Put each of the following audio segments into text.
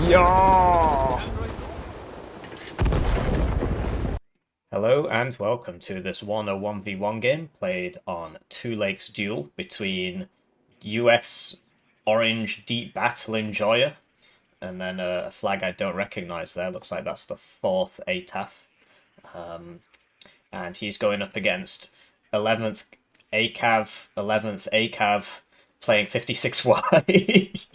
Yeah! Hello and welcome to this Warno 1v1 game played on Two Lakes Duel between US Orange Deep Battle Enjoyer and then a flag I don't recognize there. Looks like that's the fourth ATAF. And he's going up against 11th ACAV, 11th ACAV playing 56Y.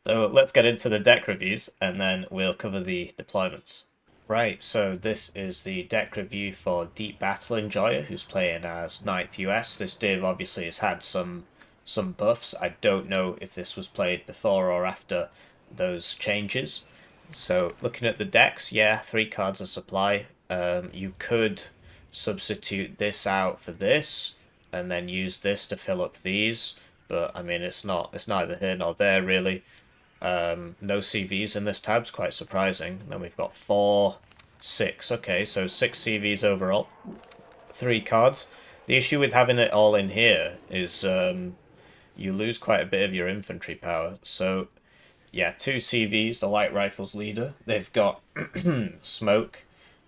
So let's get into the deck reviews and then we'll cover the deployments. Right, so this is the deck review for Deep Battle Enjoyer, who's playing as 9th US. This div obviously has had some buffs. I don't know if this was played before or after those changes. So looking at the decks, yeah, 3 cards of supply. You could substitute this out for this, and then use this to fill up these. But I mean, it's neither here nor there really. No CVs in this tab's quite surprising. Then we've got 4, 6. Okay, so 6 CVs overall. 3 cards. The issue with having it all in here is you lose quite a bit of your infantry power. So, yeah, 2 CVs, the light rifles leader. They've got smoke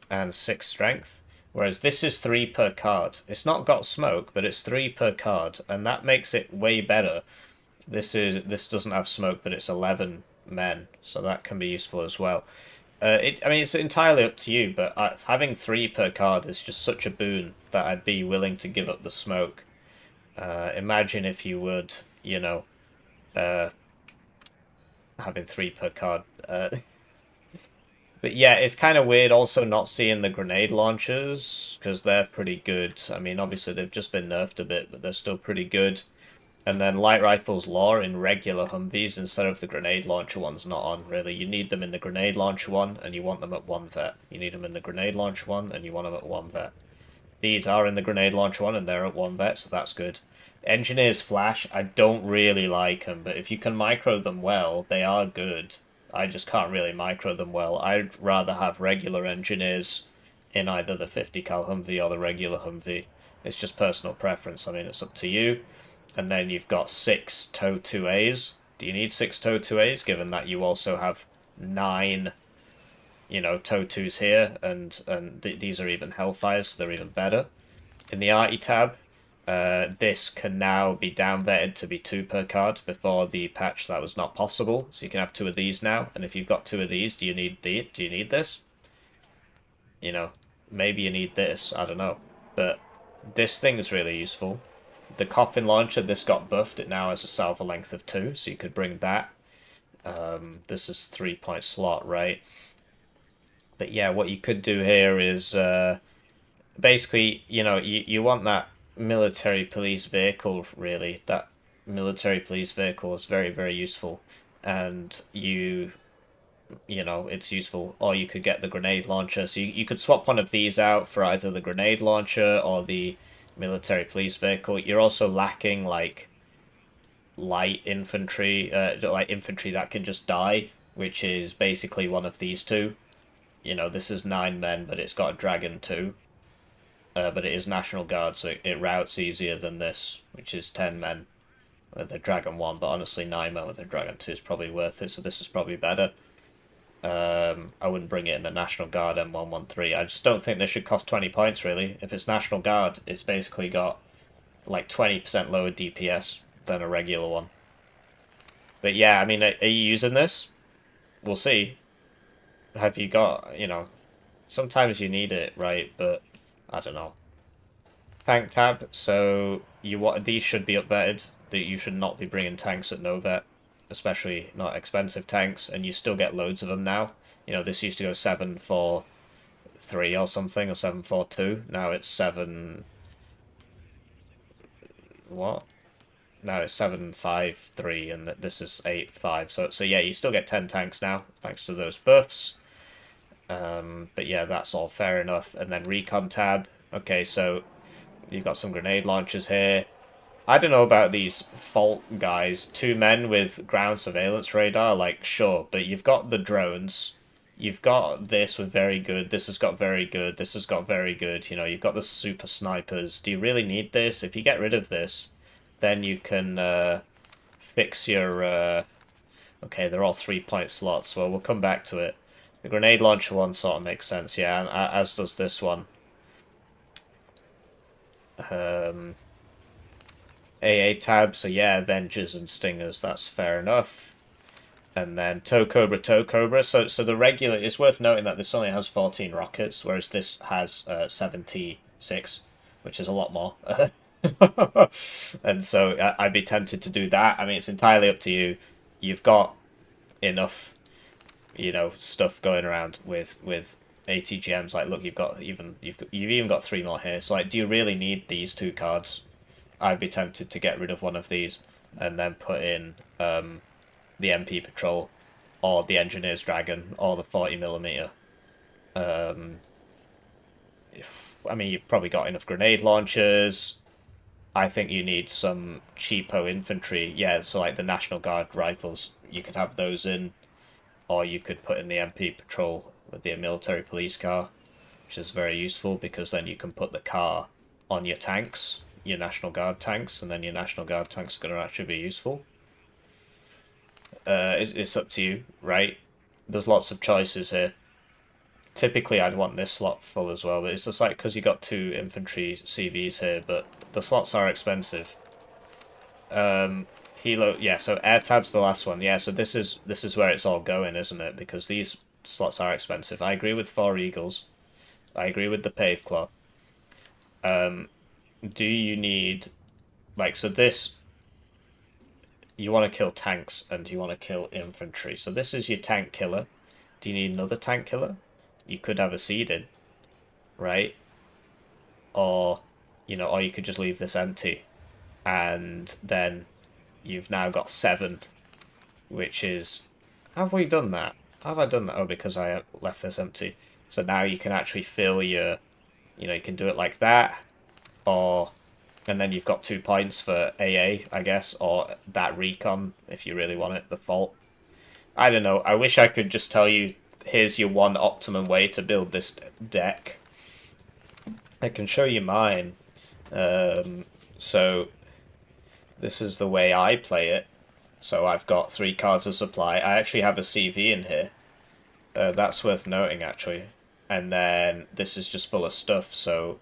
and 6 strength. Whereas this is 3 per card. It's not got smoke, but it's 3 per card, and that makes it way better. This doesn't have smoke, but it's 11 men, so that can be useful as well. I mean, it's entirely up to you, but having 3 per card is just such a boon that I'd be willing to give up the smoke. Imagine if you would, you know, having 3 per card. But yeah, it's kind of weird also not seeing the grenade launchers, because they're pretty good. I mean, obviously they've just been nerfed a bit, but they're still pretty good. And then light rifles lore in regular Humvees instead of the grenade launcher ones not on, really. You need them in the grenade launcher one, and you want them at 1 vet. You need them in the grenade launcher one, and you want them at 1 vet. These are in the grenade launcher one, and they're at 1 vet, so that's good. Engineers Flash, I don't really like them, but if you can micro them well, they are good. I just can't really micro them well. I'd rather have regular engineers in either the 50 cal Humvee or the regular Humvee. It's just personal preference. I mean, it's up to you. And then you've got 6 TOW 2As. Do you need 6 TOW 2As, given that you also have 9, TOW 2s here, and these are even Hellfires, so they're even better. In the Arty tab, this can now be down-vetted to be 2 per card. Before the patch, that was not possible, so you can have 2 of these now. And if you've got 2 of these, do you need this? Maybe you need this, I don't know. But this thing is really useful. The coffin launcher, this got buffed. It now has a salvo length of 2, so you could bring that. This is 3-point slot, right? But yeah, what you could do here is basically, you want that military police vehicle, really. That military police vehicle is very, very useful. And it's useful. Or you could get the grenade launcher. So you could swap one of these out for either the grenade launcher or the military police vehicle. You're also lacking like light infantry, like infantry that can just die, which is basically one of these two. This is 9 men, but it's got a dragon too. But it is National Guard, so it routes easier than this, which is 10 men with the dragon 1. But honestly, 9 men with the dragon 2 is probably worth it. So this is probably better. I wouldn't bring it in the National Guard M113. I just don't think this should cost 20 points, really. If it's National Guard, it's basically got like 20% lower DPS than a regular one. But yeah, I mean, are you using this? We'll see. Have you got, sometimes you need it, right? But I don't know. Tank tab, so these should be upvetted. That you should not be bringing tanks at no vet, especially not expensive tanks, and you still get loads of them now. This used to go 7-4-3 or something, or 7-4-2. Now it's 7... What? Now it's 7-5-3, and this is 8-5. So yeah, you still get 10 tanks now, thanks to those buffs. But yeah, that's all fair enough. And then recon tab. Okay, so you've got some grenade launchers here. I don't know about these fault guys. 2 men with ground surveillance radar, like, sure, but you've got the drones. You've got this with very good. This has got very good. This has got very good. You've got the super snipers. Do you really need this? If you get rid of this, then you can fix your Okay, they're all 3-point slots. Well, we'll come back to it. The grenade launcher one sort of makes sense, yeah, and as does this one. AA tab, so yeah, Avengers and Stingers, that's fair enough. And then Toe Cobra, Toe Cobra. So the regular, it's worth noting that this only has 14 rockets, whereas this has 76, which is a lot more. And so I'd be tempted to do that. I mean, it's entirely up to you. You've got enough, stuff going around with ATGMs. Like, look, you've even got 3 more here. So like, do you really need these 2 cards? I'd be tempted to get rid of one of these and then put in the MP Patrol or the Engineer's Dragon or the 40mm. I mean, you've probably got enough grenade launchers. I think you need some cheapo infantry. Yeah, so like the National Guard rifles, you could have those in, or you could put in the MP Patrol with the military police car, which is very useful because then you can put the car on your tanks, your National Guard tanks, and then your National Guard tanks are going to actually be useful. It's up to you, right? There's lots of choices here. Typically, I'd want this slot full as well, but it's just like because you got 2 infantry CVs here, but the slots are expensive. Helo, yeah. So air tab's the last one, yeah. So this is where it's all going, isn't it? Because these slots are expensive. I agree with 4 Eagles. I agree with the Pave Claw. Do you need so this you want to kill tanks and you want to kill infantry. So this is your tank killer. Do you need another tank killer? You could have a seeded, right? Or, or you could just leave this empty. And then you've now got 7, which is... Have we done that? Have I done that? Oh, because I left this empty. So now you can actually fill your... you can do it like that. Or... And then you've got 2 points for AA, I guess, or that recon, if you really want it, the fault. I don't know. I wish I could just tell you, here's your one optimum way to build this deck. I can show you mine. So, this is the way I play it. So I've got 3 cards of supply. I actually have a CV in here. That's worth noting, actually. And then this is just full of stuff, so...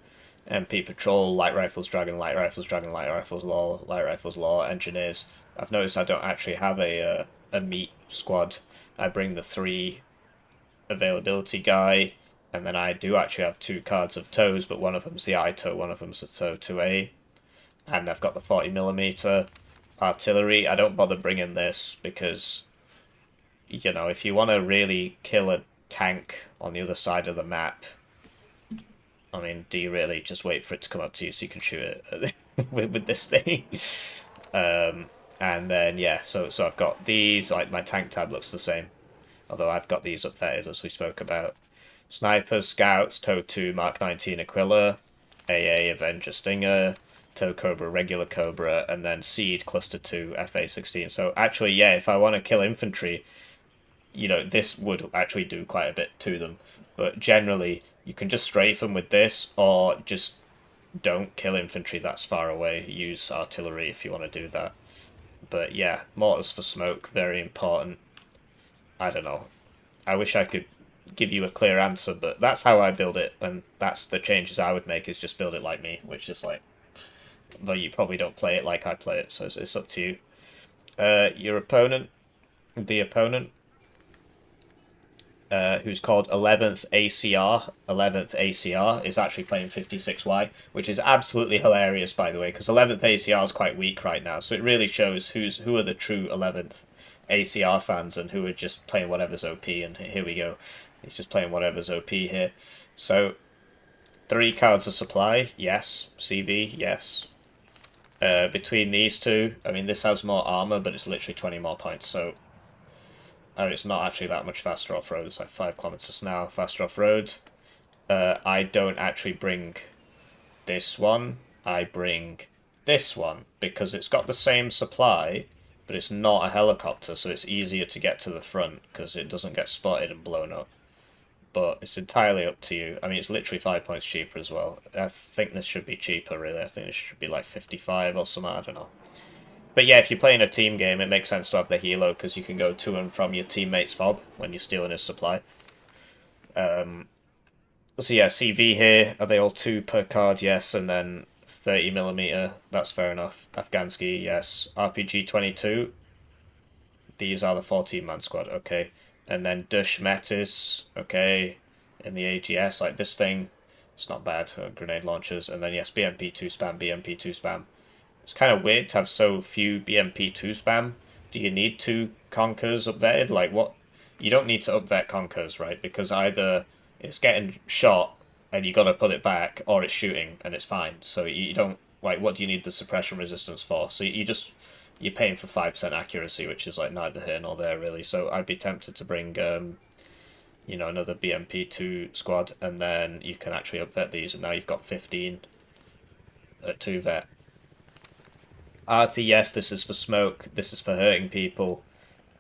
MP Patrol, Light Rifles Dragon, Light Rifles Dragon, Light Rifles Law, Light Rifles Law, Engineers. I've noticed I don't actually have a meat squad. I bring the 3 availability guy, and then I do actually have 2 cards of toes, but one of them's the I-toe, one of them's the toe 2A. And I've got the 40mm artillery. I don't bother bringing this because, if you want to really kill a tank on the other side of the map, I mean, do you really just wait for it to come up to you so you can shoot it with this thing? And then, yeah, so I've got these, like my tank tab looks the same. Although I've got these updated as we spoke about. Snipers, Scouts, Toe 2, Mark 19 Aquila, AA Avenger Stinger, Toe Cobra, Regular Cobra, and then Seed Cluster 2, FA 16. So actually, yeah, if I want to kill infantry, this would actually do quite a bit to them. But generally, you can just strafe them with this, or just don't kill infantry that's far away. Use artillery if you want to do that. But yeah, mortars for smoke, very important. I don't know. I wish I could give you a clear answer, but that's how I build it, and that's the changes I would make, is just build it like me, which is like... But you probably don't play it like I play it, so it's up to you. Your opponent, the opponent, who's called 11th ACR. 11th ACR is actually playing 56Y, which is absolutely hilarious, by the way, because 11th ACR is quite weak right now, so it really shows who are the true 11th ACR fans and who are just playing whatever's OP, and here we go. He's just playing whatever's OP here. So, 3 cards of supply, yes. CV, yes. Between these 2, I mean, this has more armor, but it's literally 20 more points, so... And it's not actually that much faster off-road, it's like 5 kilometers an hour faster off-road. I don't actually bring this one, I bring this one, because it's got the same supply, but it's not a helicopter, so it's easier to get to the front, because it doesn't get spotted and blown up. But it's entirely up to you. I mean, it's literally 5 points cheaper as well. I think this should be cheaper, really. I think this should be like 55 or something, I don't know. But yeah, if you're playing a team game, it makes sense to have the helo because you can go to and from your teammate's fob when you're stealing his supply. So yeah, CV here. Are they all 2 per card? Yes, and then 30mm. That's fair enough. Afghansky, yes. RPG 22. These are the 14-man squad. Okay, and then Dush Metis. Okay, in the AGS, like this thing, it's not bad. Grenade launchers, and then yes, BMP2 spam. BMP2 spam. It's kind of weird to have so few BMP2 spam. Do you need 2 Conkers upvetted? Like, what? You don't need to upvet Conkers, right? Because either it's getting shot and you got to put it back, or it's shooting and it's fine. So you don't, like, what do you need the suppression resistance for? So you're paying for 5% accuracy, which is like neither here nor there, really. So I'd be tempted to bring, another BMP2 squad, and then you can actually upvet these, and now you've got 15 at 2 vet. Arty, yes, this is for smoke. This is for hurting people.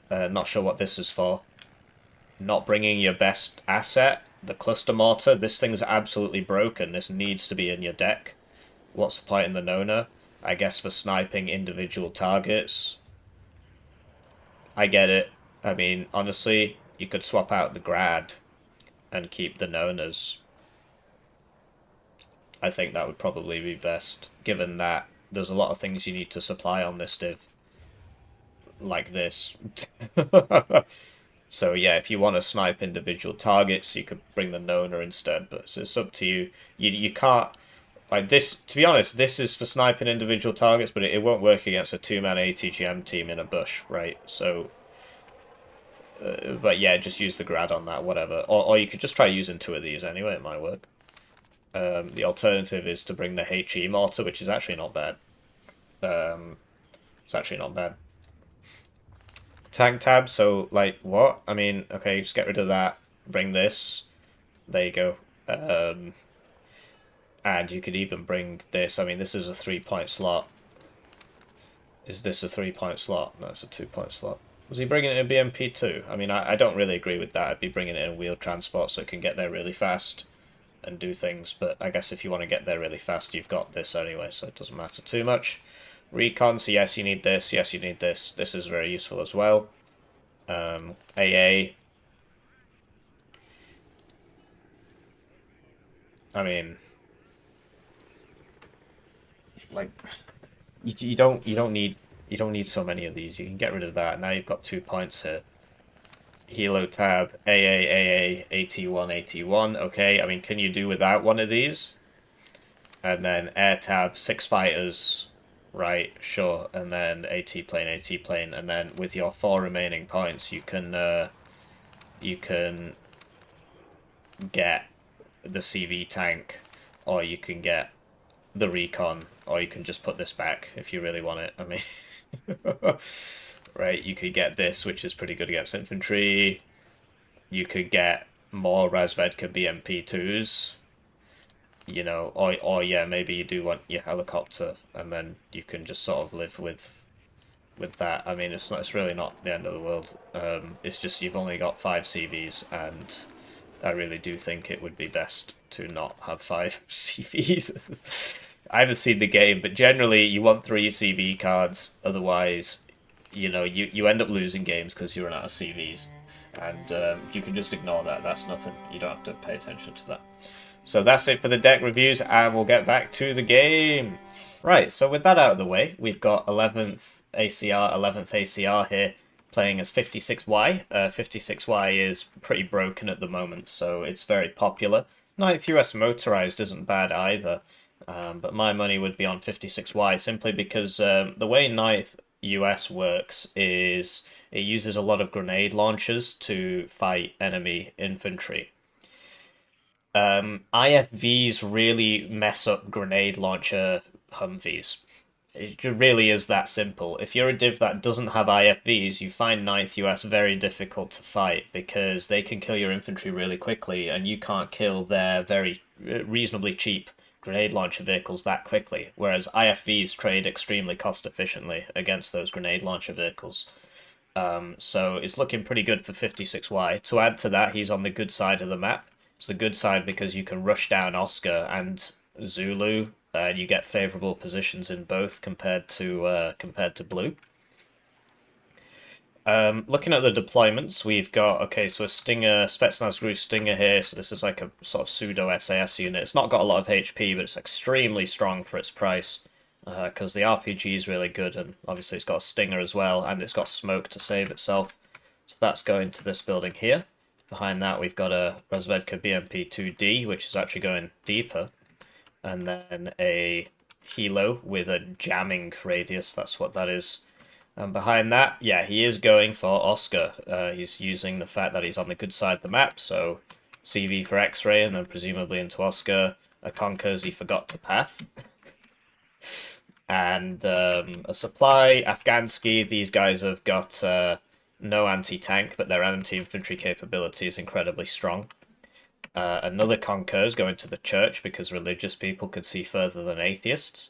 Not sure what this is for. Not bringing your best asset, the cluster mortar. This thing's absolutely broken. This needs to be in your deck. What's the point in the Nona? I guess for sniping individual targets. I get it. I mean, honestly, you could swap out the Grad and keep the Nonas. I think that would probably be best, given that there's a lot of things you need to supply on this div. Like this. So yeah, if you want to snipe individual targets, you could bring the Nona instead, but it's up to you. You can't... Like this, to be honest, this is for sniping individual targets, but it won't work against a 2-man ATGM team in a bush, right? So... but yeah, just use the Grad on that, whatever. Or you could just try using 2 of these anyway, it might work. The alternative is to bring the HE mortar, which is actually not bad. It's actually not bad. Tank tab, so, like, what? I mean, okay, just get rid of that. Bring this. There you go. And you could even bring this. I mean, this is a 3-point slot. Is this a 3-point slot? No, it's a 2-point slot. Was he bringing it in BMP2? I mean, I don't really agree with that. I'd be bringing it in wheeled transport so it can get there really fast and do things. But I guess if you want to get there really fast, you've got this anyway, so it doesn't matter too much. Recon, so yes, you need this. Yes, you need this. This is very useful as well. AA. I mean, like, you don't need so many of these. You can get rid of that. Now you've got 2 points here. Helo tab, AA, AT1, AT1. Okay, I mean, can you do without one of these? And then air tab, 6 fighters. Right, sure, and then AT plane, and then with your 4 remaining points, you can get the CV tank, or you can get the recon, or you can just put this back if you really want it. I mean, right, you could get this, which is pretty good against infantry. You could get more Razvedka BMP2s. You know, or yeah, maybe you do want your helicopter, and then you can just sort of live with that. I mean, it's really not the end of the world. It's just you've only got 5 CVs, and I really do think it would be best to not have 5 CVs. I haven't seen the game, but generally you want 3 CV cards, otherwise, you know, you end up losing games because you run out of CVs, and you can just ignore that. That's nothing. You don't have to pay attention to that. So that's it for the deck reviews, and we'll get back to the game. Right, so with that out of the way, we've got 11th ACR here, playing as 56Y. 56Y is pretty broken at the moment, so it's very popular. 9th US Motorized isn't bad either, but my money would be on 56Y, simply because the way 9th US works is it uses a lot of grenade launchers to fight enemy infantry. IFVs really mess up grenade launcher Humvees. It really is that simple. If you're a div that doesn't have IFVs, you find 9th US very difficult to fight because they can kill your infantry really quickly, and you can't kill their very reasonably cheap grenade launcher vehicles that quickly, whereas IFVs trade extremely cost efficiently against those grenade launcher vehicles. So it's looking pretty good for 56Y. To add to that, he's on the good side of the map. It's the good side because you can rush down Oscar and Zulu You get favorable positions in both compared to blue. Looking at the deployments, we've got, okay, so a Stinger, Spetsnaz Gru Stinger here, so this is like a sort of pseudo SAS unit. It's not got a lot of HP, but it's extremely strong for its price, because the RPG is really good, and obviously it's got a Stinger as well, and it's got smoke to save itself. So that's going to this building here. Behind that, we've got a Razvedka BMP-2D, which is actually going deeper, and then a Hilo with a jamming radius, that's what that is. And behind that, yeah, he is going for Oscar. He's using the fact that he's on the good side of the map, so CV for X-ray, and then presumably into Oscar. A Conkers he forgot to path. And a supply, Afghansky, these guys have got no anti-tank, but their anti-infantry capability is incredibly strong. Another Conkers going to the church, because religious people could see further than atheists.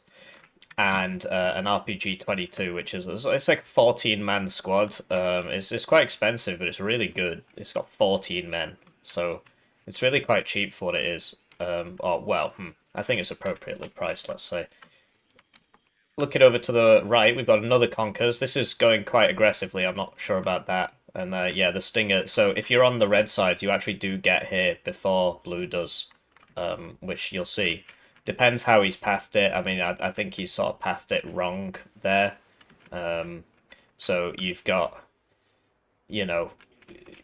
And an RPG-22, which is it's like a 14-man squad. It's quite expensive, but it's really good. It's got 14 men, so it's really quite cheap for what it is. I think it's appropriately priced, let's say. Looking over to the right, we've got another Conkers. This is going quite aggressively. I'm not sure about that. And yeah, the Stinger. So if you're on the red side, you actually do get here before blue does, which you'll see. Depends how he's passed it. I mean, I think he's sort of passed it wrong there. So you've got, you know,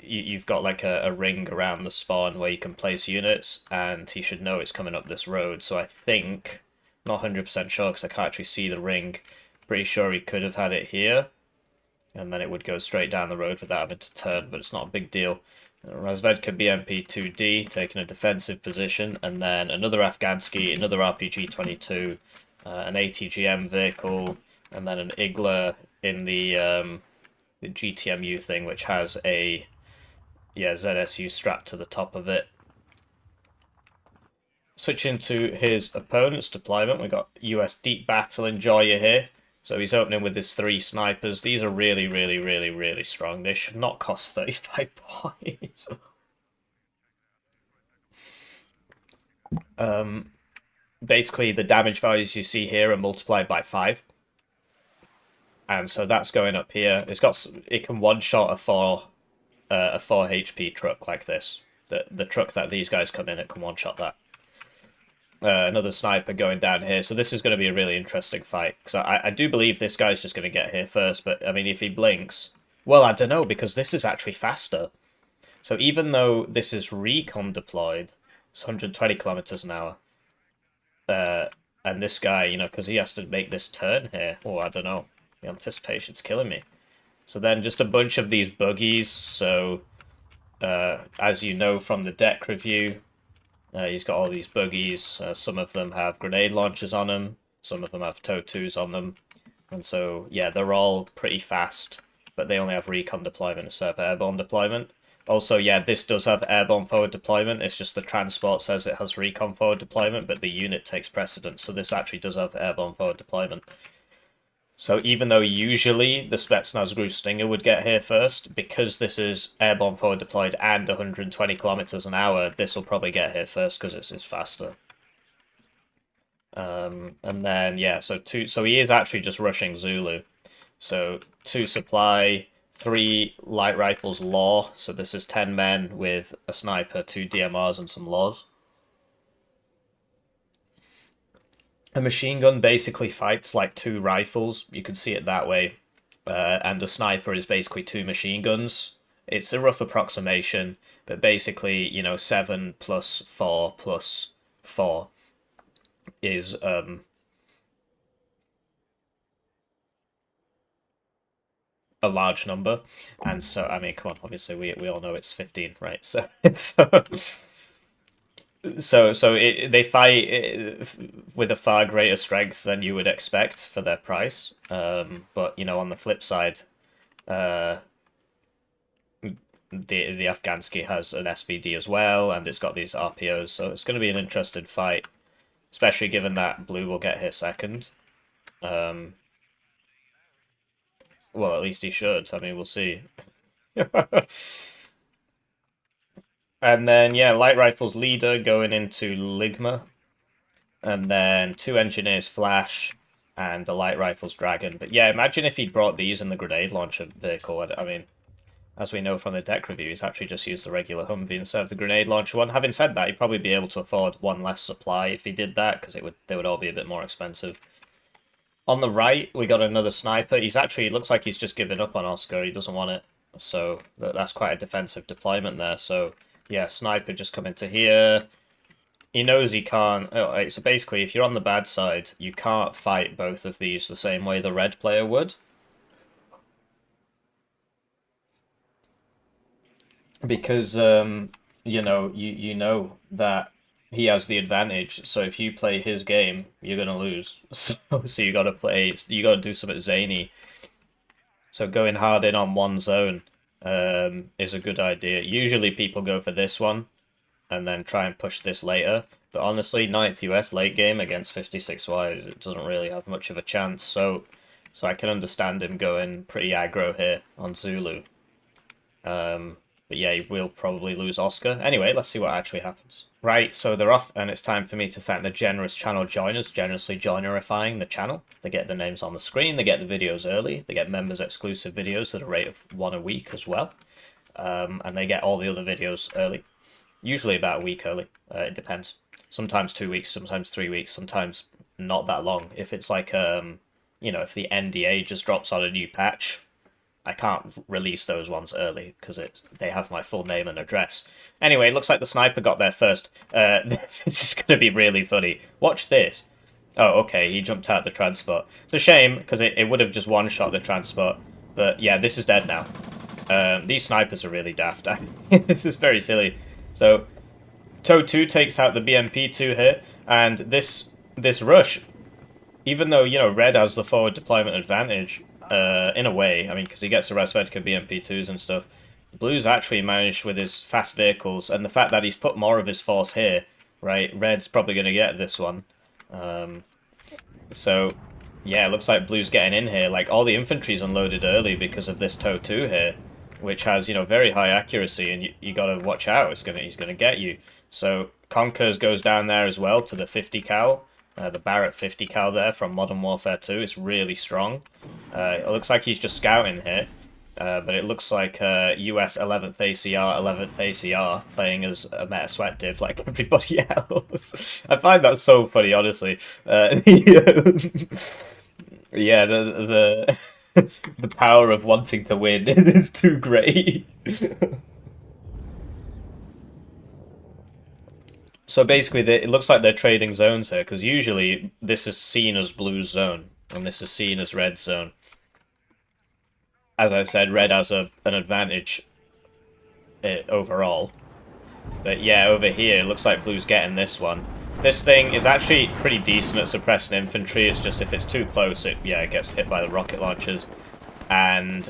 you've got like a ring around the spawn where you can place units, and he should know it's coming up this road. So I think, not 100% sure because I can't actually see the ring. Pretty sure he could have had it here, and then it would go straight down the road without having to turn, but it's not a big deal. Razvedka BMP-2D taking a defensive position, and then another Afghansky, another RPG-22, an ATGM vehicle, and then an Igla in the GTMU thing, which has a ZSU strapped to the top of it. Switching to his opponent's deployment, we got US Deep Battle Enjoyer here. So he's opening with his 3 snipers. These are really, really, really, really strong. They should not cost 35 points. Basically, the damage values you see here are multiplied by 5. And so that's going up here. It can one-shot a 4 HP truck like this. The truck that these guys come in, it can one-shot that. Another sniper going down here. So this is going to be a really interesting fight. Because I do believe this guy's just going to get here first. But, I mean, if he blinks... Well, I don't know, because this is actually faster. So even though this is recon deployed, it's 120 kilometers an hour. And this guy, you know, because he has to make this turn here. Oh, I don't know. The anticipation's killing me. So then just a bunch of these buggies. So, as you know from the deck review... he's got all these buggies. Some of them have grenade launchers on them. Some of them have TOW2s on them. And so, yeah, they're all pretty fast, but they only have recon deployment instead of airborne deployment. Also, yeah, this does have airborne forward deployment. It's just the transport says it has recon forward deployment, but the unit takes precedence. So this actually does have airborne forward deployment. So even though usually the Spetsnaz Gru Stinger would get here first, because this is airborne forward deployed and 120 kilometers an hour, this will probably get here first because it's faster. And then yeah, so he is actually just rushing Zulu. So 2 supply, 3 light rifles law. So this is 10 men with a sniper, 2 DMRs, and some laws. A machine gun basically fights like 2 rifles. You can see it that way. And a sniper is basically 2 machine guns. It's a rough approximation, but basically, you know, 7 plus 4 plus 4 is a large number. And so, I mean, come on, obviously we all know it's 15, right? So they fight with a far greater strength than you would expect for their price. But you know, on the flip side, the Afghansky has an SVD as well, and it's got these RPOs, so it's going to be an interesting fight, especially given that blue will get here second. Well, at least he should. I mean, we'll see. And then, yeah, light rifles leader going into Ligma. and then 2 engineers flash, and a light rifles dragon. But yeah, imagine if he'd brought these in the grenade launcher vehicle. I mean, as we know from the deck review, he's actually just used the regular Humvee instead of the grenade launcher one. Having said that, he'd probably be able to afford one less supply if he did that, because they would all be a bit more expensive. On the right, we got another sniper. He's actually, it looks like he's just given up on Oscar. He doesn't want it. So that's quite a defensive deployment there. So yeah, sniper just come into here. He knows he can't. Oh, so basically, if you're on the bad side, you can't fight both of these the same way the red player would. Because you know, you know that he has the advantage. So if you play his game, you're gonna lose. So you gotta play. You gotta do something zany. So going hard in on one zone is a good idea. Usually people go for this one and then try and push this later. But honestly, 9th US late game against 56Y, it doesn't really have much of a chance. So I can understand him going pretty aggro here on Zulu. But yeah, he will probably lose Oscar. Anyway, let's see what actually happens. Right, so they're off, and it's time for me to thank the generous channel joiners, generously joinerifying the channel. They get their names on the screen, they get the videos early, they get members exclusive videos at a rate of 1 a week as well. And they get all the other videos early. Usually about a week early. It depends. Sometimes 2 weeks, sometimes 3 weeks, sometimes not that long. If it's like, you know, if the NDA just drops on a new patch, I can't release those ones early because they have my full name and address. Anyway, it looks like the sniper got there first. This is going to be really funny. Watch this. Oh, okay, he jumped out the transport. It's a shame because it would have just one-shot the transport. But yeah, this is dead now. These snipers are really daft. This is very silly. So, Toe 2 takes out the BMP2 here, and this rush, even though, you know, red has the forward deployment advantage, in a way, I mean, because he gets the Resvedka BMP2s and stuff, blue's actually managed with his fast vehicles, and the fact that he's put more of his force here, right, red's probably going to get this one. So, yeah, it looks like blue's getting in here. Like, all the infantry's unloaded early because of this Toe 2 here, which has, you know, very high accuracy, and you got to watch out. He's gonna get you. So Conkers goes down there as well to the 50 cal, the Barrett 50 cal there from Modern Warfare 2. It's really strong. It looks like he's just scouting here, but it looks like US 11th ACR, 11th ACR playing as a Meta Sweat div like everybody else. I find that so funny, honestly. Yeah, the the power of wanting to win is too great. So basically, it looks like they're trading zones here, because usually this is seen as blue's zone, and this is seen as red's zone. As I said, red has an advantage overall. But yeah, over here, it looks like blue's getting this one. This thing is actually pretty decent at suppressing infantry. It's just if it's too close, it gets hit by the rocket launchers. And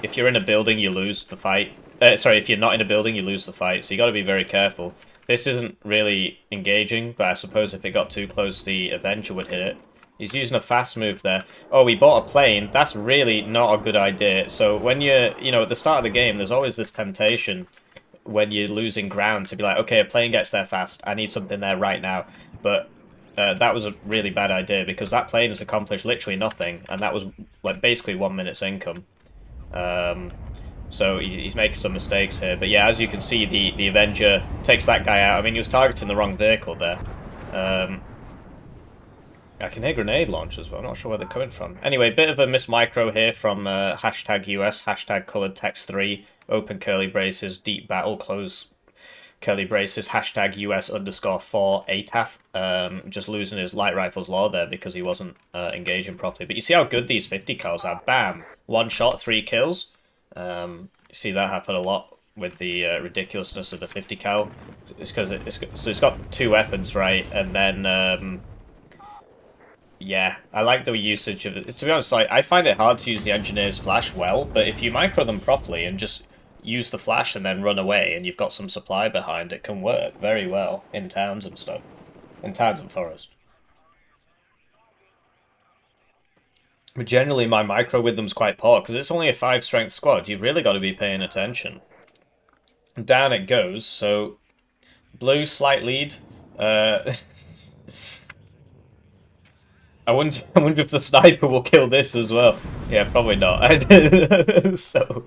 if you're in a building, you lose the fight. Sorry, if you're not in a building, you lose the fight. So you got to be very careful. This isn't really engaging, but I suppose if it got too close, the Avenger would hit it. He's using a fast move there. Oh, he bought a plane. That's really not a good idea. So when you're, you know, at the start of the game, there's always this temptation when you're losing ground to be like, okay, a plane gets there fast. I need something there right now. But that was a really bad idea because that plane has accomplished literally nothing, and that was like basically 1 minute's income. So he's making some mistakes here. But yeah, as you can see, the Avenger takes that guy out. I mean, he was targeting the wrong vehicle there. I can hear grenade launchers, but I'm not sure where they're coming from. Anyway, bit of a miss micro here from hashtag US, hashtag coloured text 3, open curly braces, deep battle, close curly braces, hashtag US _4 ATAF, just losing his light rifles law there because he wasn't engaging properly. But you see how good these 50 cals are. Bam! 1 shot, 3 kills. You see that happen a lot with the ridiculousness of the 50 cal. It's because it's got 2 weapons, right? And then yeah, I like the usage of it. To be honest, I find it hard to use the engineer's flash well, but if you micro them properly and just use the flash and then run away and you've got some supply behind, it can work very well in towns and stuff. In towns and forest. But generally my micro with them's quite poor, because it's only a 5 strength squad. You've really got to be paying attention. Down it goes, so blue slight lead. I wonder if the sniper will kill this as well. Yeah, probably not. So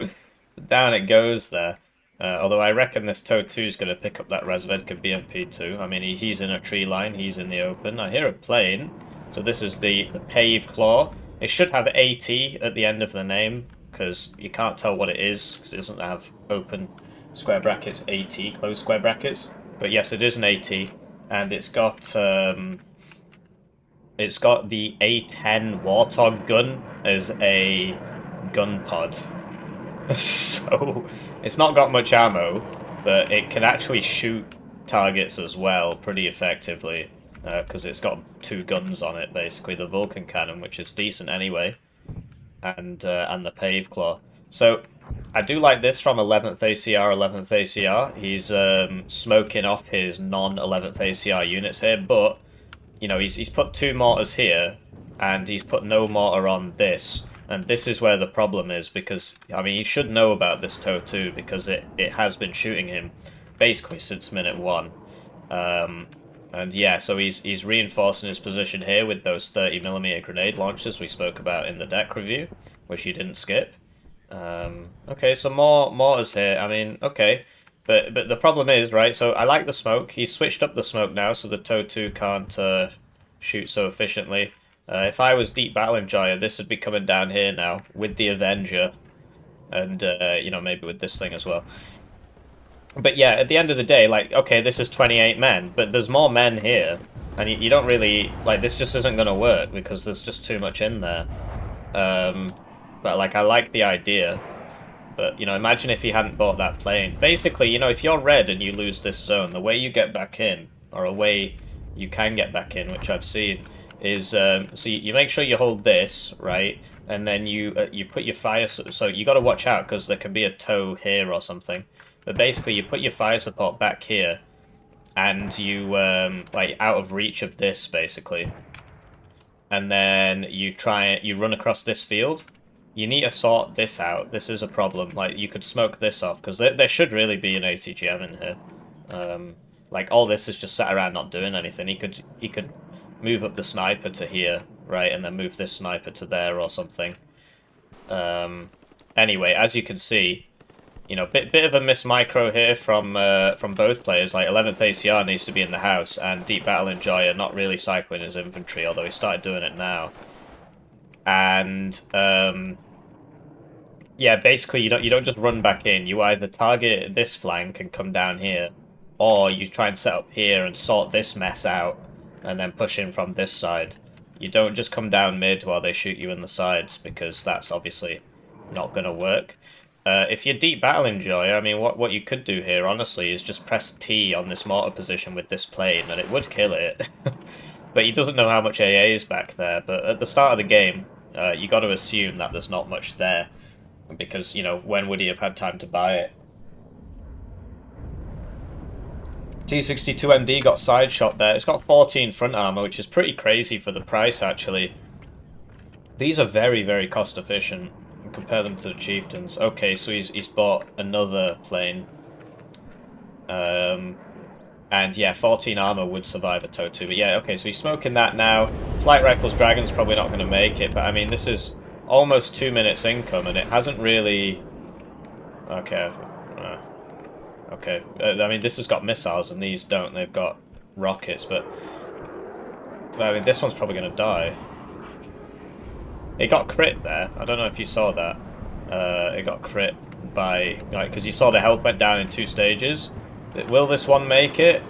down it goes there. Although I reckon this Toad 2 is going to pick up that Razvedka BMP2. I mean, he's in a tree line. He's in the open. I hear a plane. So this is the paved claw. It should have AT at the end of the name, because you can't tell what it is, because it doesn't have open square brackets AT, closed square brackets. But yes, it is an AT, and it's got the A10 Warthog gun as a gun pod. So it's not got much ammo, but it can actually shoot targets as well pretty effectively, because it's got two guns on it, basically the Vulcan cannon, which is decent anyway, and the Pave Claw. So I do like this from 11th ACR, 11th ACR. He's smoking off his non-11th ACR units here, but you know, he's put two mortars here, and he's put no mortar on this. And this is where the problem is, because, I mean, you should know about this TOW 2, because it has been shooting him basically since minute one. And yeah, so he's reinforcing his position here with those 30mm grenade launchers we spoke about in the deck review, which you didn't skip. Okay, so more mortars here. I mean, okay. But the problem is, right, so I like the smoke. He's switched up the smoke now, so the TOW 2 can't shoot so efficiently. If I was Deep Battle Enjoyer, this would be coming down here now with the Avenger, and you know, maybe with this thing as well. But yeah, at the end of the day, like, okay, this is 28 men, but there's more men here, and you don't really, like, this just isn't going to work because there's just too much in there. But like, I like the idea. But, you know, imagine if he hadn't bought that plane. Basically, you know, if you're red and you lose this zone, the way you get back in, or a way you can get back in, which I've seen, is so you make sure you hold this, right, and then you put your fire, so you got to watch out because there can be a tow here or something, but basically you put your fire support back here, and you like out of reach of this basically, and then you run across this field. You need to sort this out. This is a problem. Like, you could smoke this off because there should really be an ATGM in here. Like, all this is just sat around not doing anything. He could move up the sniper to here, right, and then move this sniper to there or something. Anyway, as you can see, you know, bit of a miss micro here from both players. Like, 11th ACR needs to be in the house, and Deep Battle Enjoyer not really cycling his infantry, although he started doing it now. And yeah, basically you don't just run back in. You either target this flank and come down here, or you try and set up here and sort this mess out, and then push in from this side. You don't just come down mid while they shoot you in the sides, because that's obviously not going to work. If you're Deep Battle Enjoyer, I mean, what you could do here, honestly, is just press T on this mortar position with this plane, and it would kill it. But he doesn't know how much AA is back there. But at the start of the game, you got to assume that there's not much there, because, you know, when would he have had time to buy it? T62MD got side shot there. It's got 14 front armor, which is pretty crazy for the price, actually. These are very, very cost efficient. Compare them to the Chieftains. Okay, so he's bought another plane. And yeah, 14 armor would survive a TOW 2. But yeah, okay, so he's smoking that now. Flight Rifles Dragon's probably not going to make it, but I mean, this is almost 2 minutes income, and it hasn't really... Okay. Okay. I mean, this has got missiles, and these don't. They've got rockets, but... I mean, this one's probably going to die. It got crit there. I don't know if you saw that. It got crit by... Like, because you saw the health went down in 2 stages. Will this one make it?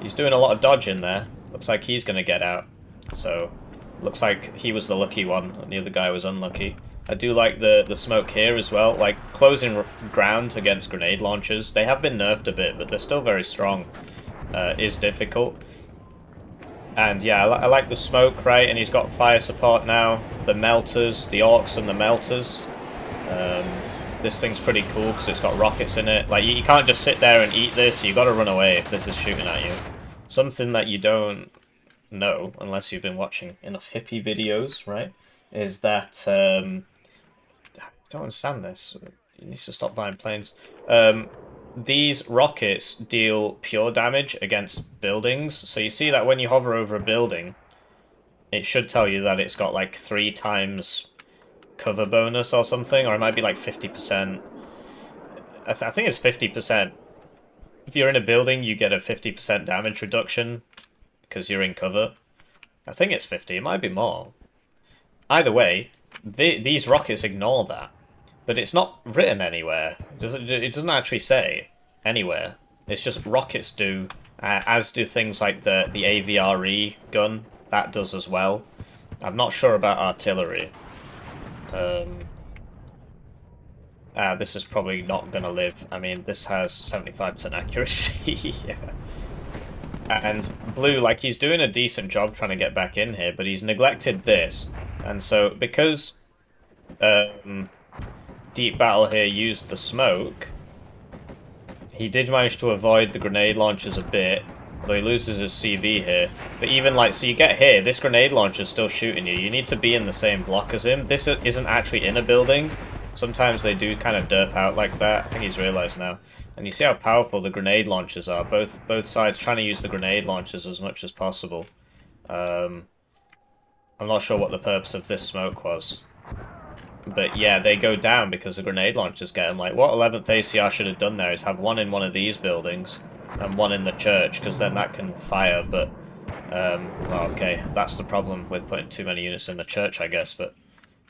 He's doing a lot of dodge in there. Looks like he's going to get out. So, looks like he was the lucky one, and the other guy was unlucky. I do like the smoke here as well. Like, closing ground against grenade launchers. They have been nerfed a bit, but they're still very strong. Is difficult. And yeah, I like the smoke, right? And he's got fire support now. The melters, the orcs and the melters. This thing's pretty cool because it's got rockets in it. Like, you can't just sit there and eat this. You got to run away if this is shooting at you. Something that you don't know, unless you've been watching enough hippie videos, right, is that... I don't understand this. You need to stop buying planes. These rockets deal pure damage against buildings. So you see that when you hover over a building, it should tell you that it's got like 3 times cover bonus or something, or it might be like 50%. I think it's 50%. If you're in a building, you get a 50% damage reduction because you're in cover. I think it's 50, it might be more. Either way, these rockets ignore that. But it's not written anywhere. It doesn't actually say anywhere. It's just rockets do, as do things like the AVRE gun. That does as well. I'm not sure about artillery. This is probably not going to live. I mean, this has 75% accuracy. Yeah. And Blue, like, he's doing a decent job trying to get back in here, but he's neglected this. And so, because Deep Battle here used the smoke, he did manage to avoid the grenade launchers a bit, although he loses his CV here. But even, like, so you get here, this grenade launcher's still shooting you. You need to be in the same block as him. This isn't actually in a building. Sometimes they do kind of derp out like that. I think he's realised now. And you see how powerful the grenade launchers are. Both sides trying to use the grenade launchers as much as possible. I'm not sure what the purpose of this smoke was. But yeah, they go down because the grenade launchers get them. Like, what 11th ACR should have done there is have one in one of these buildings and one in the church, because then that can fire. But, well, okay, that's the problem with putting too many units in the church, I guess. But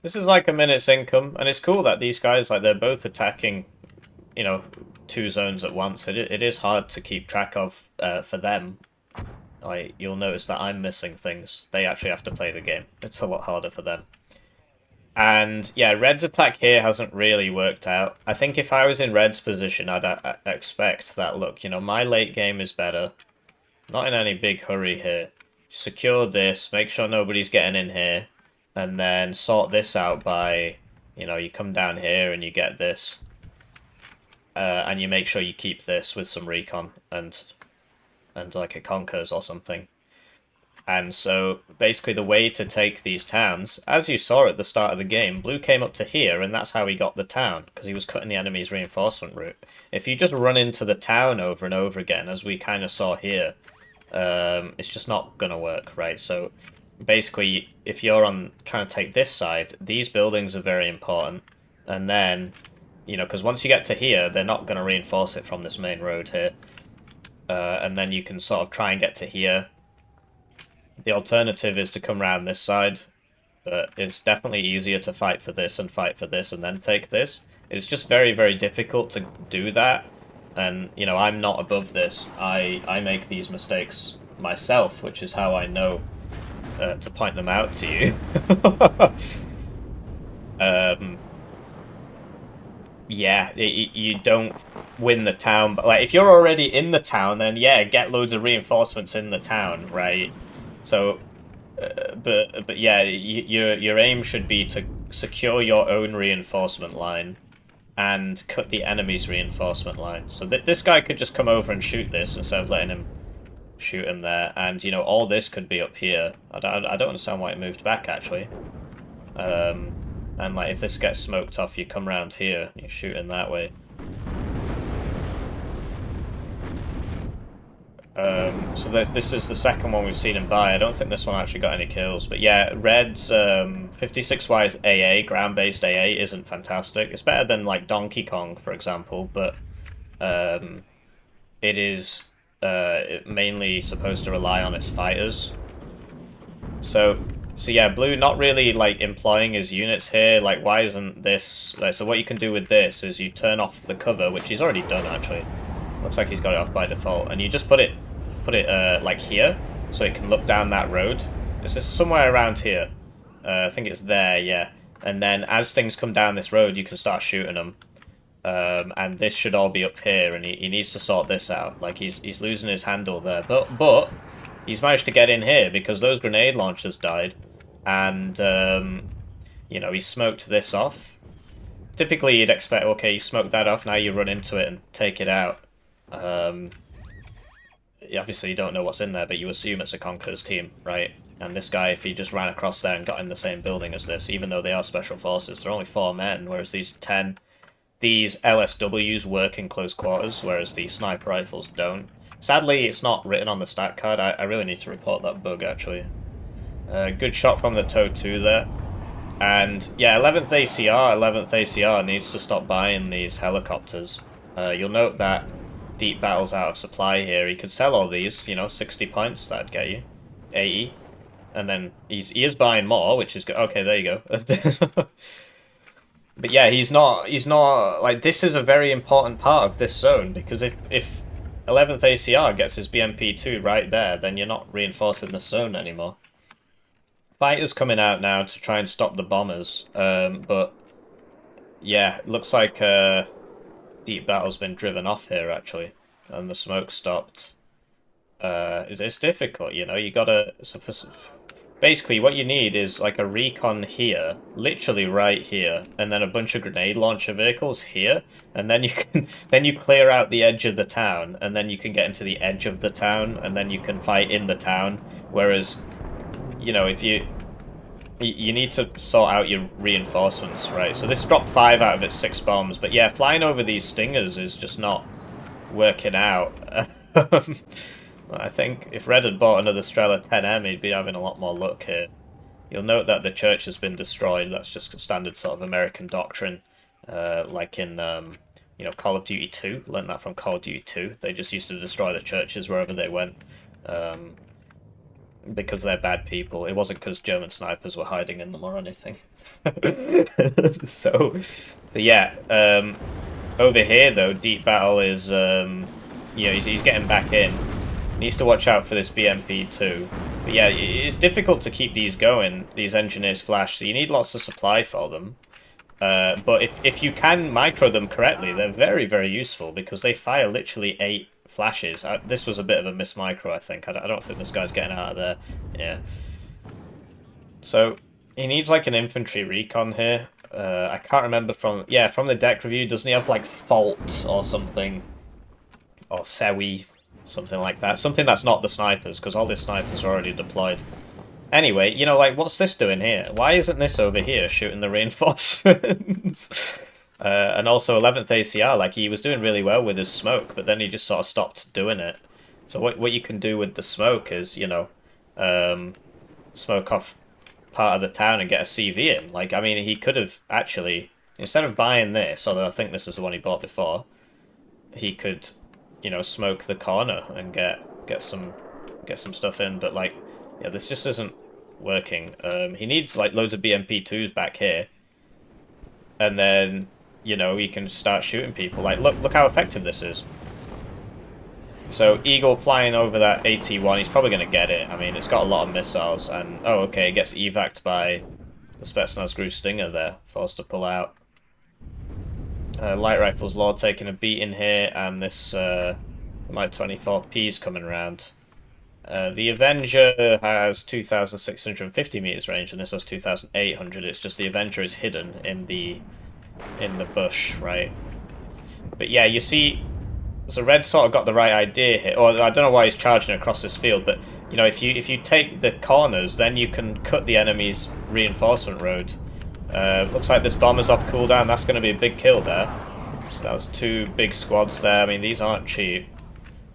this is like a minute's income, and it's cool that these guys, like, they're both attacking, you know, 2 zones at once. It is hard to keep track of for them. Like, you'll notice that I'm missing things. They actually have to play the game. It's a lot harder for them. And yeah, Red's attack here hasn't really worked out. I think if I was in Red's position, I'd expect that, look, you know, my late game is better. Not in any big hurry here. Secure this, make sure nobody's getting in here, and then sort this out by, you know, you come down here and you get this. And you make sure you keep this with some recon and like a Conkers or something. And so, basically, the way to take these towns, as you saw at the start of the game, Blue came up to here, and that's how he got the town, because he was cutting the enemy's reinforcement route. If you just run into the town over and over again, as we kind of saw here, it's just not going to work, right? So, basically, if you're trying to take this side, these buildings are very important, and then, you know, because once you get to here, they're not going to reinforce it from this main road here, and then you can sort of try and get to here. The alternative is to come around this side, but it's definitely easier to fight for this and then take this. It's just very, very difficult to do that, and, you know, I'm not above this. I make these mistakes myself, which is how I know to point them out to you. Yeah, you don't win the town, but, like, if you're already in the town, then yeah, get loads of reinforcements in the town, right? So, but yeah, your aim should be to secure your own reinforcement line and cut the enemy's reinforcement line. So this guy could just come over and shoot this instead of letting him shoot him there. And, you know, all this could be up here. I don't understand why it moved back, actually. And, like, if this gets smoked off, you come around here, you shoot in that way. So this is the second one we've seen him buy. I don't think this one actually got any kills. But yeah, Red's 56Y's AA, ground-based AA, isn't fantastic. It's better than, like, Donkey Kong, for example, but it is mainly supposed to rely on its fighters. So yeah, Blue not really, like, employing his units here. Like, why isn't this... Like, so what you can do with this is you turn off the cover, which he's already done, actually. Looks like he's got it off by default, and you just put it like here, so it can look down that road. It's just somewhere around here. I think it's there, yeah. And then as things come down this road, you can start shooting them. And this should all be up here, and he needs to sort this out. Like, he's losing his handle there, but he's managed to get in here because those grenade launchers died, and you know, he smoked this off. Typically, you'd expect, okay, you smoked that off, now you run into it and take it out. Obviously you don't know what's in there, but you assume it's a Conqueror's team, right? And this guy, if he just ran across there and got in the same building as this, even though they are special forces, they're only 4 men, whereas these LSWs work in close quarters, whereas the sniper rifles don't. Sadly, it's not written on the stat card. I really need to report that bug, actually. Good shot from the TOW 2 there. And yeah, 11th ACR needs to stop buying these helicopters. You'll note that Deep Battle's out of supply here. He could sell all these, you know, 60 points, that'd get you. 80. And then he is buying more, which is good. Okay, there you go. But yeah, he's not, like, this is a very important part of this zone, because if 11th ACR gets his BMP-2 right there, then you're not reinforcing the zone anymore. Fighters coming out now to try and stop the bombers, but yeah, it looks like Deep Battle's been driven off here, actually, and the smoke stopped. It's difficult, you know, you gotta... Basically, what you need is like a recon here, literally right here, and then a bunch of grenade launcher vehicles here, and then you can then you clear out the edge of the town, and then you can get into the edge of the town, and then you can fight in the town. Whereas, you know, if you need to sort out your reinforcements, right? So this dropped 5 out of its 6 bombs, but yeah, flying over these stingers is just not working out. I think if Red had bought another Strela 10M, he'd be having a lot more luck here. You'll note that the church has been destroyed. That's just a standard sort of American doctrine, like in you know, Call of Duty 2. Learned that from Call of Duty 2. They just used to destroy the churches wherever they went, because they're bad people. It wasn't because German snipers were hiding in them or anything. So yeah, over here though, Deep Battle is you know, he's getting back in. Needs to watch out for this BMP too. But yeah, it's difficult to keep these going, these engineers flash, so you need lots of supply for them. But if you can micro them correctly, they're very, very useful, because they fire literally 8 flashes. This was a bit of a miss micro, I think. I don't think this guy's getting out of there. Yeah. So, he needs like an infantry recon here. I can't remember from the deck review, doesn't he have like Fault or something? Or Sewi? Something like that. Something that's not the snipers, because all the snipers are already deployed. Anyway, you know, like, what's this doing here? Why isn't this over here shooting the reinforcements? And also 11th ACR, like, he was doing really well with his smoke, but then he just sort of stopped doing it. So what you can do with the smoke is, you know, smoke off part of the town and get a CV in. Like, I mean, he could have actually, instead of buying this, although I think this is the one he bought before, he could, you know, smoke the corner and get some stuff in, but like, yeah, this just isn't working. He needs like loads of BMP2s back here, and then, you know, he can start shooting people. Like, look how effective this is. So Eagle flying over that AT-1, he's probably going to get it. I mean, it's got a lot of missiles, and oh, okay, it gets evac'd by the Spetsnaz Gru Stinger there, forced to pull out. Light Rifles Lord taking a beating here, and this my 24P's coming around. The Avenger has 2,650 meters range, and this has 2,800. It's just the Avenger is hidden in the bush, right? But yeah, you see, so Red sort of got the right idea here. Or I don't know why he's charging across this field, but you know, if you take the corners, then you can cut the enemy's reinforcement road. Looks like this bomber's off cooldown. That's going to be a big kill there. So that was 2 big squads there. I mean, these aren't cheap.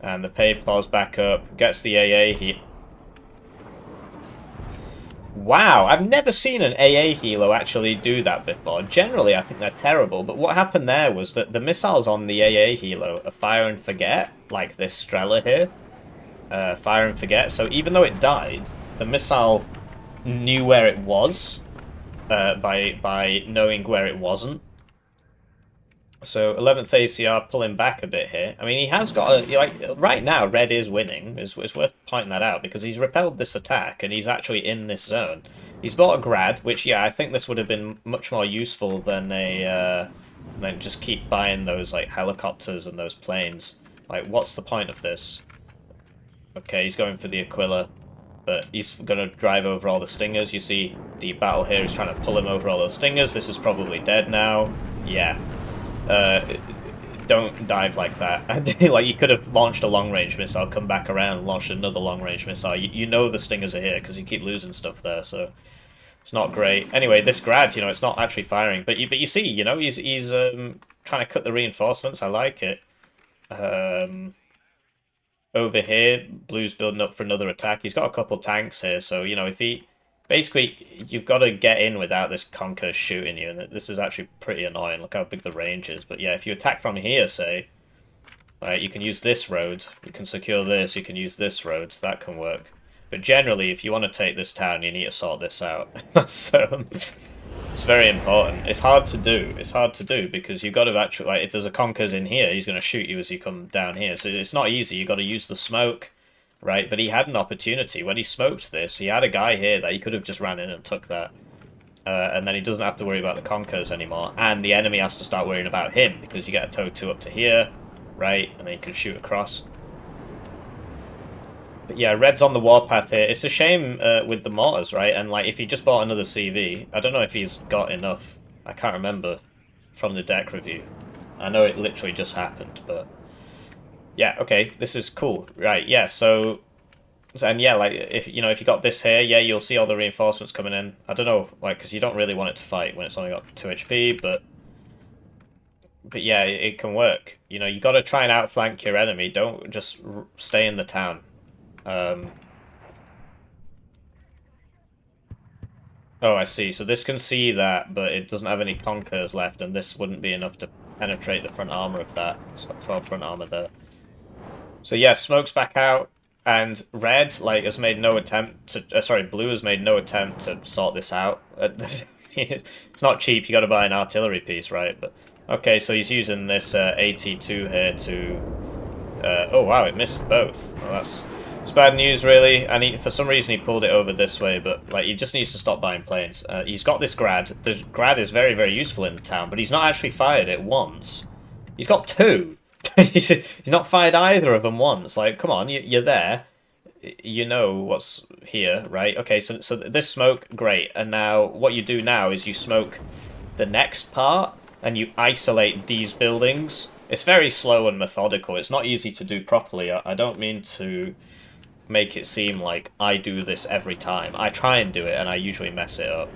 And the Pave Claw's back up. Gets the AA heat. Wow, I've never seen an AA helo actually do that before. Generally, I think they're terrible. But what happened there was that the missiles on the AA helo are fire and forget. Like this Strela here. Fire and forget. So even though it died, the missile knew where it was. By knowing where it wasn't. So 11th ACR pulling back a bit here. I mean, he has got a, like, right now Red is winning. It's worth pointing that out, because he's repelled this attack and he's actually in this zone. He's bought a Grad, which, yeah, I think this would have been much more useful than than just keep buying those like helicopters and those planes. Like, what's the point of this? Okay, he's going for the Aquila. But he's going to drive over all the Stingers. You see Deep Battle here is trying to pull him over all those Stingers. This is probably dead now. Yeah. Don't dive like that. Like, you could have launched a long-range missile, come back around and launched another long-range missile. You know the Stingers are here because you keep losing stuff there, so it's not great. Anyway, this Grad, you know, it's not actually firing. But you see, you know, he's trying to cut the reinforcements. I like it. Over here, Blue's building up for another attack. He's got a couple tanks here, so, you know, if he basically, you've got to get in without this conker shooting you, and this is actually pretty annoying. Look how big the range is. But yeah, if you attack from here, say, right, you can use this road, you can secure this, you can use this road, so that can work. But generally, if you want to take this town, you need to sort this out. So, it's very important. It's hard to do. It's hard to do because you've got to actually, like, if there's a conkers in here, he's going to shoot you as you come down here. So it's not easy. You've got to use the smoke. Right, but he had an opportunity. When he smoked this, he had a guy here that he could have just ran in and took that. And then he doesn't have to worry about the conkers anymore. And the enemy has to start worrying about him, because you get a tow 2 up to here, right, and then you can shoot across. But yeah, red's on the warpath here. It's a shame with the mortars, right? And like, if he just bought another CV, I don't know if he's got enough. I can't remember from the deck review. I know it literally just happened, but... yeah, okay, this is cool. Right, yeah, so... and yeah, like, if you got this here, yeah, you'll see all the reinforcements coming in. I don't know, like, because you don't really want it to fight when it's only got 2 HP, but yeah, it can work. You got to try and outflank your enemy. Don't just stay in the town. Oh, I see. So this can see that, but it doesn't have any conkers left, and this wouldn't be enough to penetrate the front armor of that. It's got 12 front armor there. So yeah, smoke's back out, and red has made no attempt to. Sorry, blue has made no attempt to sort this out. It's not cheap. You got to buy an artillery piece, right? But okay, so he's using this AT2 here to. Oh wow, it missed both. Well, it's bad news, really. And for some reason he pulled it over this way, but like he just needs to stop buying planes. He's got this grad. The grad is very, very useful in the town, but he's not actually fired it once. He's got 2. He's not fired either of them once. Like, come on, you're there. You know what's here, right? Okay, so this smoke, great. And now what you do now is you smoke the next part, and you isolate these buildings. It's very slow and methodical. It's not easy to do properly. I don't mean to make it seem like I do this every time. I try and do it, and I usually mess it up.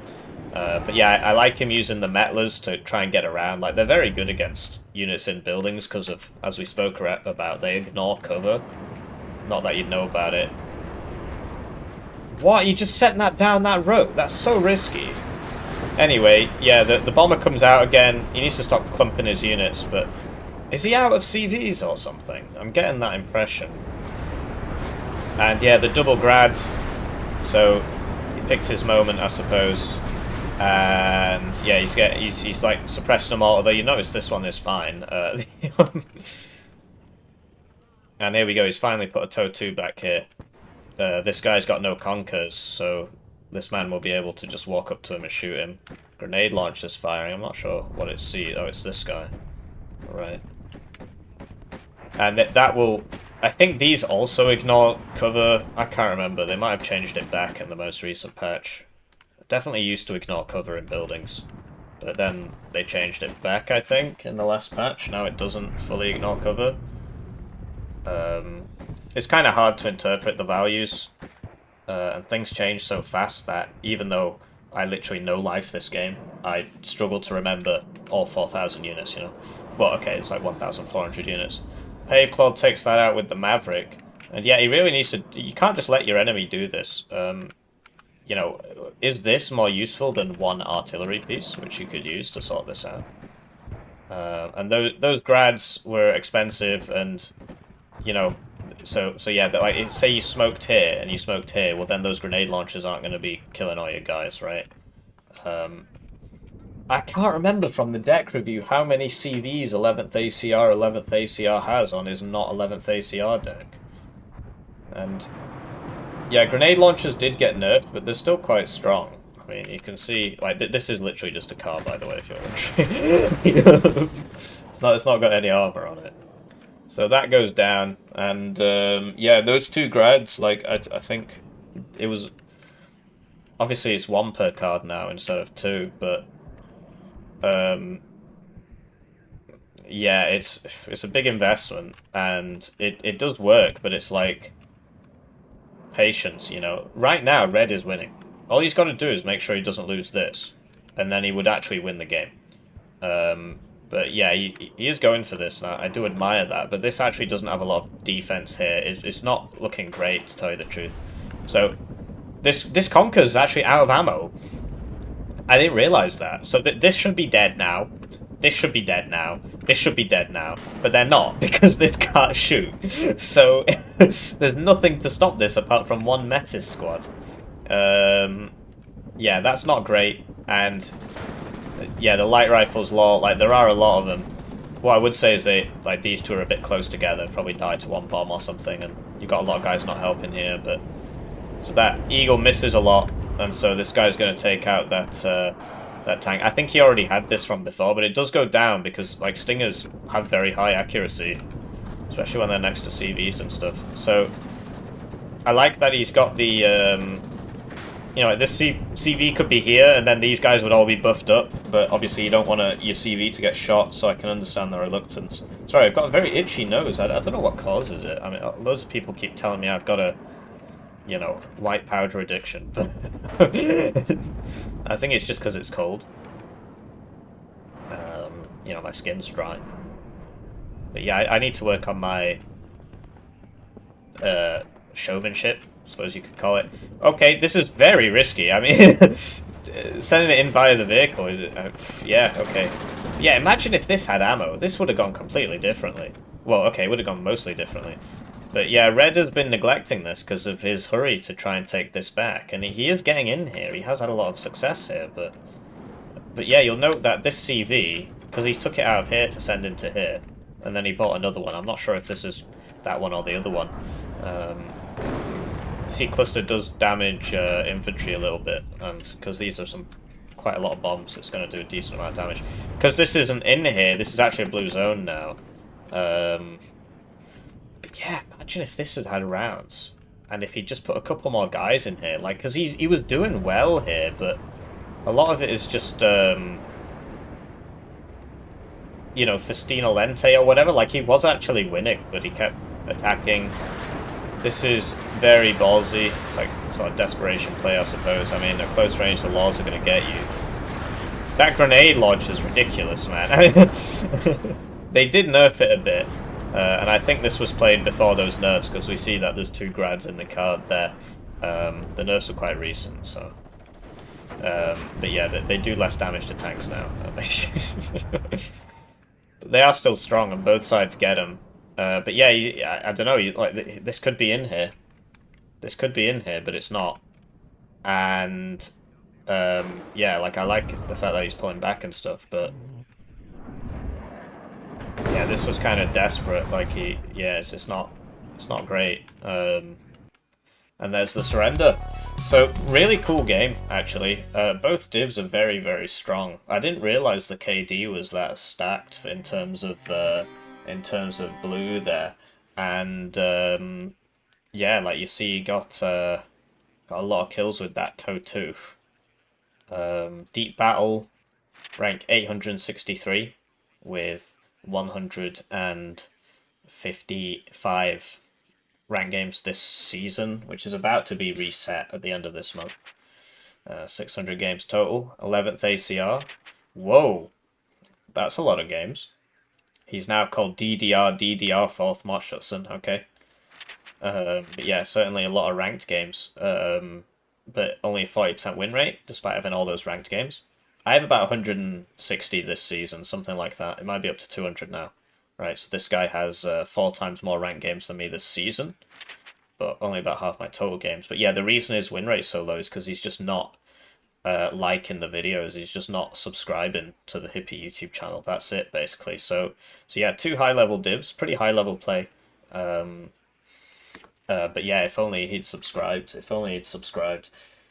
But yeah, I like him using the metlers to try and get around. Like, they're very good against units in buildings because of, as we spoke about, they ignore cover. Not that you'd know about it. What? You just setting that down that road? That's so risky. Anyway, yeah, the bomber comes out again. He needs to stop clumping his units, but... is he out of CVs or something? I'm getting that impression. And yeah, the double grad. So, he picked his moment, I suppose. And yeah, he's like suppressing them all, although you notice this one is fine. And here we go, he's finally put a tow 2 back here. This guy's got no conkers, so this man will be able to just walk up to him and shoot him. Grenade launcher's firing, I'm not sure what it's see. Oh, it's this guy. Right. And that will... I think these also ignore cover. I can't remember, they might have changed it back in the most recent patch. Definitely used to ignore cover in buildings, but then they changed it back, I think, in the last patch. Now it doesn't fully ignore cover. It's kind of hard to interpret the values, and things change so fast that even though I literally no-life this game, I struggle to remember all 4,000 units, Well, okay, it's like 1,400 units. Paveclad takes that out with the Maverick, and yeah, he really needs to... you can't just let your enemy do this. Is this more useful than one artillery piece, which you could use to sort this out? And those grads were expensive, and, so yeah, like, say you smoked here, and you smoked here, well then those grenade launchers aren't going to be killing all your guys, right? I can't remember from the deck review how many CVs 11th ACR has on his not 11th ACR deck. And... yeah, grenade launchers did get nerfed, but they're still quite strong. I mean, you can see, like, this is literally just a car, by the way, if you're wondering. It's not got any armor on it. So that goes down, and yeah, those 2 grads, like, I think it was... obviously it's 1 per card now instead of 2, but... yeah, it's a big investment, and it does work, but it's like... patience, Right now, red is winning. All he's got to do is make sure he doesn't lose this, and then he would actually win the game. But yeah, he is going for this, and I do admire that, but this actually doesn't have a lot of defense here. It's not looking great, to tell you the truth. So, This Conker's actually out of ammo. I didn't realize that. So this should be dead now. This should be dead now. This should be dead now. But they're not, because this can't shoot. So there's nothing to stop this apart from one Metis squad. Yeah, that's not great. And yeah, the light rifles, like, there are a lot of them. What I would say is like, these two are a bit close together. Probably died to one bomb or something, and you've got a lot of guys not helping here, but... So that Eagle misses a lot, and so this guy's going to take out that tank. I think he already had this from before, but it does go down because, like, Stingers have very high accuracy, especially when they're next to CVs and stuff. So I like that he's got the, you know, this CV could be here, and then these guys would all be buffed up, but obviously you don't want your CV to get shot, so I can understand the reluctance. Sorry, I've got a very itchy nose. I don't know what causes it. I mean, loads of people keep telling me I've got a, you know, white powder addiction, but I think it's just because it's cold. You know, my skin's dry. But yeah, I need to work on my showmanship, I suppose you could call it. Okay, this is very risky. I mean, sending it in via the vehicle is... yeah, okay. Yeah, imagine if this had ammo. This would have gone completely differently. Well, okay, it would have gone mostly differently. But yeah, Red has been neglecting this because of his hurry to try and take this back. And he is getting in here. He has had a lot of success here, but yeah, you'll note that this CV, because he took it out of here to send into here, and then he bought another one. I'm not sure if this is that one or the other one. You see, Cluster does damage infantry a little bit, and because these are quite a lot of bombs, it's going to do a decent amount of damage. Because this isn't in here, this is actually a blue zone now. But yeah, imagine if this had had rounds, and if he'd just put a couple more guys in here, like, because he was doing well here, but a lot of it is just, you know, Festina Lente or whatever. Like, he was actually winning, but he kept attacking. This is very ballsy. It's like sort of desperation play, I suppose. I mean, at close range, the laws are going to get you. That grenade launch is ridiculous, man. They did nerf it a bit. And I think this was played before those nerfs, because we see that there's 2 grads in the card there. The nerfs are quite recent, so... but yeah, they do less damage to tanks now. They are still strong, and both sides get them. But yeah, I don't know, like, this could be in here. This could be in here, but it's not. And, yeah, like, I like the fact that he's pulling back and stuff, but... Yeah, this was kind of desperate, like, yeah, it's not great. And there's the surrender. So, really cool game, actually. Both divs are very, very strong. I didn't realize the KD was that stacked in terms of blue there. And, yeah, like you see, got a lot of kills with that toe too. Deep Battle, rank 863, with 155 rank games this season, which is about to be reset at the end of this month. 600 games total, 11th ACR. Whoa, that's a lot of games. He's now called DDR Fourth Marshallson, okay. But yeah, certainly a lot of ranked games. But only a 40% win rate, despite having all those ranked games. I have about 160 this season, something like that. It might be up to 200 now. Right, so this guy has 4 times more ranked games than me this season, but only about half my total games. But yeah, the reason his win rate's so low is because he's just not liking the videos. He's just not subscribing to the Hippie YouTube channel. That's it, basically. So yeah, 2 high-level divs, pretty high-level play. But yeah, if only he'd subscribed.